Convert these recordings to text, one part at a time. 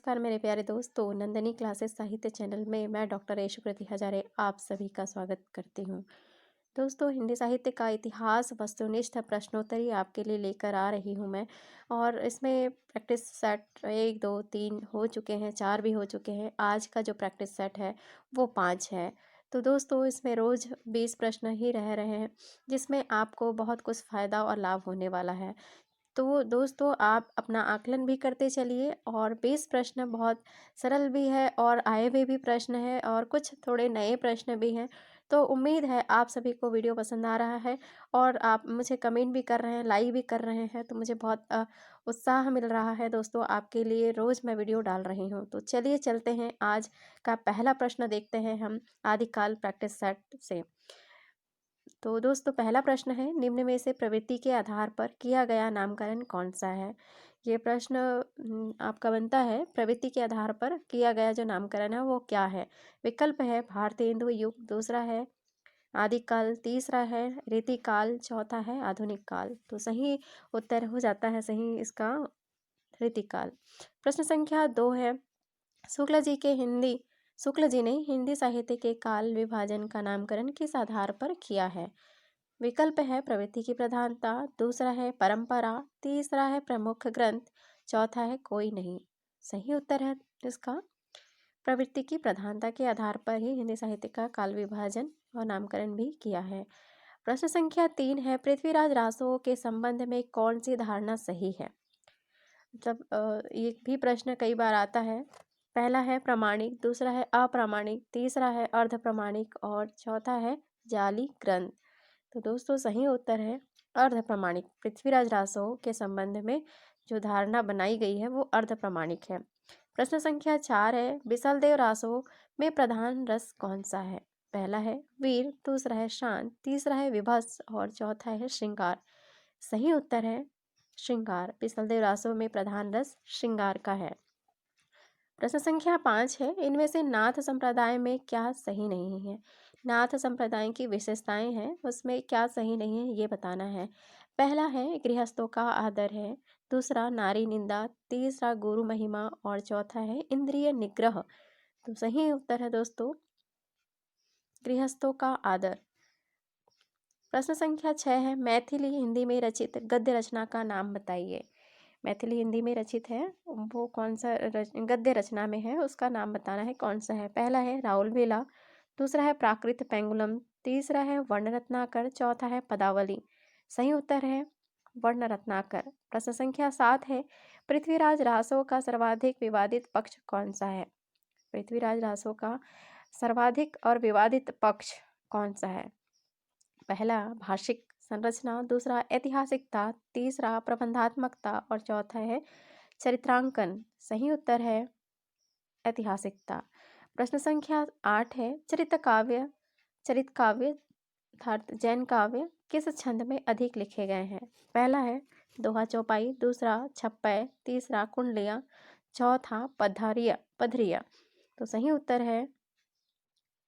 नमस्कार मेरे प्यारे दोस्तों, नंदिनी क्लासेस साहित्य चैनल में मैं डॉक्टर यशोकृति हजारे आप सभी का स्वागत करती हूँ। दोस्तों, हिंदी साहित्य का इतिहास वस्तुनिष्ठ प्रश्नोत्तरी आपके लिए लेकर आ रही हूँ मैं। और इसमें प्रैक्टिस सेट 1 2 3 हो चुके हैं, 4 भी हो चुके हैं। आज का जो प्रैक्टिस सेट है वो 5 है। तो दोस्तों, इसमें रोज़ 20 प्रश्न ही रह रहे हैं, जिसमें आपको बहुत कुछ फ़ायदा और लाभ होने वाला है। तो दोस्तों, आप अपना आकलन भी करते चलिए। और 20 प्रश्न बहुत सरल भी है और आए हुए भी प्रश्न है और कुछ थोड़े नए प्रश्न भी हैं। तो उम्मीद है आप सभी को वीडियो पसंद आ रहा है और आप मुझे कमेंट भी कर रहे हैं, लाइक भी कर रहे हैं, तो मुझे बहुत उत्साह मिल रहा है। दोस्तों, आपके लिए रोज़ मैं वीडियो डाल रही हूँ। तो चलिए चलते हैं, आज का पहला प्रश्न देखते हैं हम आदिकाल प्रैक्टिस सेट से। तो दोस्तों, पहला प्रश्न है, निम्न में से प्रवृत्ति के आधार पर किया गया नामकरण कौन सा है। ये प्रश्न आपका बनता है, प्रवृत्ति के आधार पर किया गया जो नामकरण है वो क्या है। विकल्प है भारतेंदु युग, दूसरा है आदिकाल, तीसरा है रीतिकाल, चौथा है आधुनिक काल। तो सही उत्तर हो जाता है सही इसका रीतिकाल। प्रश्न संख्या 2 है, शुक्ल जी के हिंदी शुक्ल जी ने हिंदी साहित्य के काल विभाजन का नामकरण किस आधार पर किया है। विकल्प है प्रवृत्ति की प्रधानता, दूसरा है परंपरा, तीसरा है प्रमुख ग्रंथ, चौथा है कोई नहीं। सही उत्तर है इसका प्रवृत्ति की प्रधानता के आधार पर ही हिंदी साहित्य का काल विभाजन और नामकरण भी किया है। प्रश्न संख्या 3 है, पृथ्वीराज रासो के संबंध में कौन सी धारणा सही है। मतलब ये भी प्रश्न कई बार आता है। पहला है प्रामाणिक, दूसरा है अप्रामाणिक, तीसरा है अर्ध प्रामाणिक और चौथा है जाली ग्रंथ। तो दोस्तों, सही उत्तर है अर्ध प्रामाणिक। पृथ्वीराज रासो के संबंध में जो धारणा बनाई गई है वो अर्ध प्रामाणिक है। प्रश्न संख्या 4 है, बिसलदेव रासो में प्रधान रस कौन सा है। पहला है वीर, दूसरा है शांत, तीसरा है विभत्स और चौथा है श्रृंगार। सही उत्तर है श्रृंगार। बिसलदेव रासो में प्रधान रस श्रृंगार का है। प्रश्न संख्या 5 है, इनमें से नाथ संप्रदाय में क्या सही नहीं है। नाथ संप्रदाय की विशेषताएं हैं, उसमें क्या सही नहीं है ये बताना है। पहला है गृहस्थों का आदर है, दूसरा नारी निंदा, तीसरा गुरु महिमा और चौथा है इंद्रिय निग्रह। तो सही उत्तर है दोस्तों गृहस्थों का आदर। प्रश्न संख्या 6 है, मैथिली हिंदी में रचित गद्य रचना का नाम बताइए। मैथिली हिंदी में रचित है वो कौन सा गद्य रचना में है, उसका नाम बताना है कौन सा है। पहला है राउल वेला, दूसरा है प्राकृत पेंगुलम, तीसरा है वर्ण रत्नाकर, चौथा है पदावली। सही उत्तर है वर्ण रत्नाकर। प्रश्न संख्या 7 है, पृथ्वीराज रासो का सर्वाधिक विवादित पक्ष कौन सा है। पृथ्वीराज रासो का सर्वाधिक और विवादित पक्ष कौन सा है। पहला भाषिक संरचना, दूसरा ऐतिहासिकता, तीसरा प्रबंधात्मकता और चौथा है चरित्रांकन। सही उत्तर है ऐतिहासिकता। प्रश्न संख्या 8 है, चरित काव्य अर्थात जैन काव्य किस छंद में अधिक लिखे गए हैं। पहला है दोहा चौपाई, दूसरा छप्पय, तीसरा कुंडलियाँ, चौथा पधरिया। तो सही उत्तर है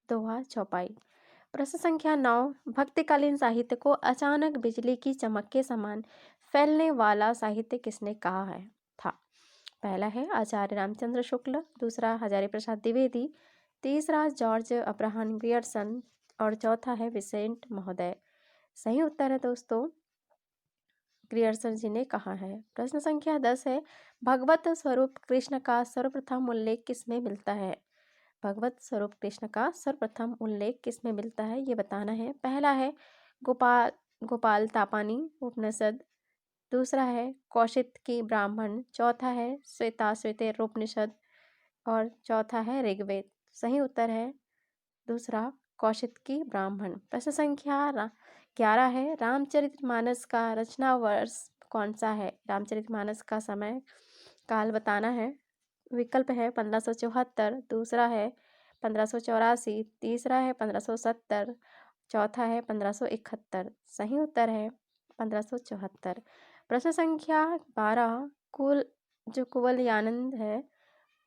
दोहा चौपाई। प्रश्न संख्या 9, भक्तिकालीन साहित्य को अचानक बिजली की चमक के समान फैलने वाला साहित्य किसने कहा है था। पहला है आचार्य रामचंद्र शुक्ल, दूसरा हजारी प्रसाद द्विवेदी, तीसरा जॉर्ज अब्राहम ग्रियर्सन और चौथा है विसेंट महोदय। सही उत्तर है दोस्तों ग्रियर्सन जी ने कहा है। प्रश्न संख्या 10 है, भगवत स्वरूप कृष्ण का सर्वप्रथम उल्लेख किसमें मिलता है। भगवत स्वरूप कृष्ण का सर्वप्रथम उल्लेख किसमें मिलता है ये बताना है। पहला है गोपाल तापानी उपनिषद, दूसरा है कौशिक की ब्राह्मण, चौथा है श्वेताश्वतर उपनिषद और चौथा है ऋग्वेद। सही उत्तर है दूसरा कौशिक की ब्राह्मण। प्रश्न संख्या 11 है, रामचरितमानस का रचना वर्ष कौन सा है। रामचरितमानस का समय काल बताना है। विकल्प है 1574, दूसरा है 1584, तीसरा है 1570, चौथा है 1571। सही उत्तर है 1574। प्रश्न संख्या 12, कुवलयानंद है,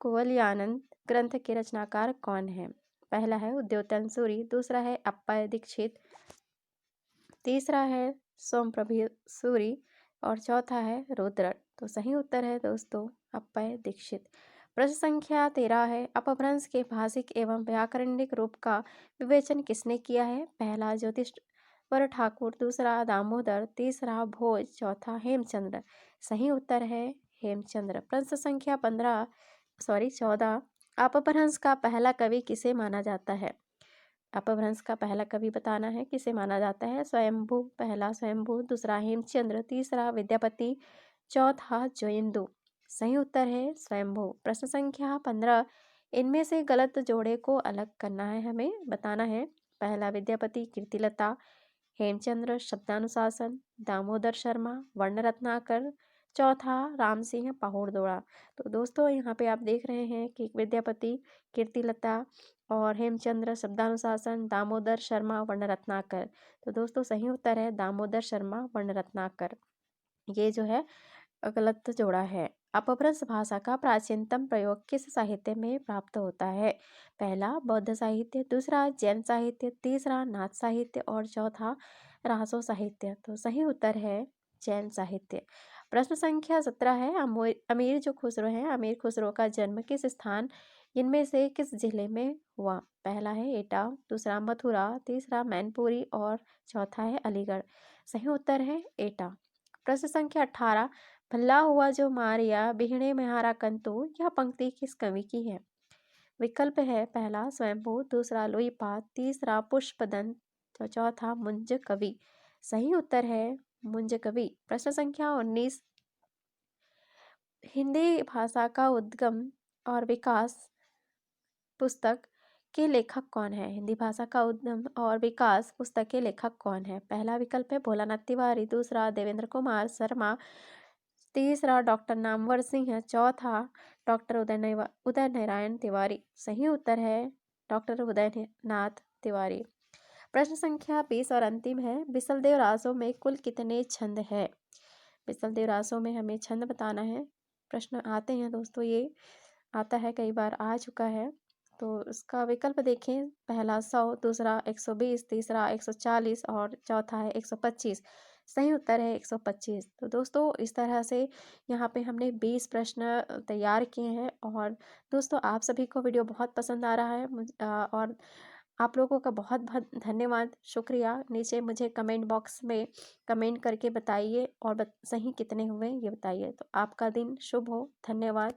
कुवलयानंद ग्रंथ के रचनाकार कौन है। पहला है उद्योतन सूरी, दूसरा है अप्पय दीक्षित, तीसरा है सोमप्रभु सूरी और चौथा है रुद्र। तो सही उत्तर है दोस्तों अप्पय दीक्षित। प्रश्न संख्या 13 है, अपभ्रंश के भाषिक एवं व्याकरणिक रूप का विवेचन किसने किया है? पहला ज्योतिषवर ठाकुर, दूसरा दामोदर, तीसरा भोज, चौथा हेमचंद्र। सही उत्तर है हेमचंद्र। प्रश्न संख्या 14, अपभ्रंश का पहला कवि किसे माना जाता है? अपभ्रंश का पहला कवि बताना है किसे माना जाता है? स्वयंभू, पहला स्वयंभू, दूसरा हेमचंद्र, तीसरा विद्यापति, चौथा जोइंदू। सही उत्तर है स्वयंभू। प्रश्न संख्या 15, इनमें से गलत जोड़े को अलग करना है, हमें बताना है। पहला विद्यापति कीर्तिलता, हेमचंद्र शब्दानुशासन, दामोदर शर्मा वर्ण रत्नाकर, चौथा राम सिंह पहुड़दोड़ा। तो दोस्तों यहाँ पे आप देख रहे हैं कि विद्यापति कीर्तिलता और हेमचंद्र शब्दानुशासन, दामोदर शर्मा वर्ण रत्नाकर। तो दोस्तों सही उत्तर है दामोदर शर्मा वर्ण रत्नाकर। ये जो है गलत जोड़ा है। अपभ्रंश भाषा का प्राचीनतम प्रयोग किस साहित्य में प्राप्त होता है? पहला बौद्ध साहित्य, दूसरा जैन साहित्य, तीसरा नाथ साहित्य और चौथा रासो साहित्य। तो सही उत्तर है जैन साहित्य। प्रश्न संख्या 17 है, अमीर जो खुसरो है, अमीर खुसरो का जन्म किस स्थान, इनमें से किस जिले में हुआ? पहला है एटा, दूसरा मथुरा, तीसरा मैनपुरी और चौथा है अलीगढ़। सही उत्तर है एटा। प्रश्न संख्या 18, भला हुआ जो मारिया बिहने में कंतु, यह पंक्ति किस कवि की है? विकल्प है पहला स्वयंभू, दूसरा लुईपाद, तीसरा पुष्पदंत, तो चौथा मुंज कवि। सही उत्तर है मुंज कवि। प्रश्न संख्या 19, हिंदी भाषा का उद्गम और विकास पुस्तक के लेखक कौन है? हिंदी भाषा का उद्गम और विकास पुस्तक के लेखक कौन है? पहला विकल्प है भोलानाथ तिवारी, दूसरा देवेंद्र कुमार शर्मा, तीसरा डॉक्टर नामवर सिंह, चौथा डॉक्टर उदय नारायण तिवारी। सही उत्तर है डॉक्टर उदयनाथ तिवारी। प्रश्न संख्या 20 और अंतिम है, बिसलदेव रासों में कुल कितने छंद है? बिसलदेव रासों में हमें छंद बताना है। प्रश्न आते हैं दोस्तों, ये आता है, कई बार आ चुका है। तो इसका विकल्प देखें, पहला 100, दूसरा 120, तीसरा 140 और चौथा है 125। सही उत्तर है 125। तो दोस्तों इस तरह से यहाँ पे हमने 20 प्रश्न तैयार किए हैं। और दोस्तों आप सभी को वीडियो बहुत पसंद आ रहा है और आप लोगों का बहुत बहुत धन्यवाद, शुक्रिया। नीचे मुझे कमेंट बॉक्स में कमेंट करके बताइए और सही कितने हुए ये बताइए। तो आपका दिन शुभ हो। धन्यवाद।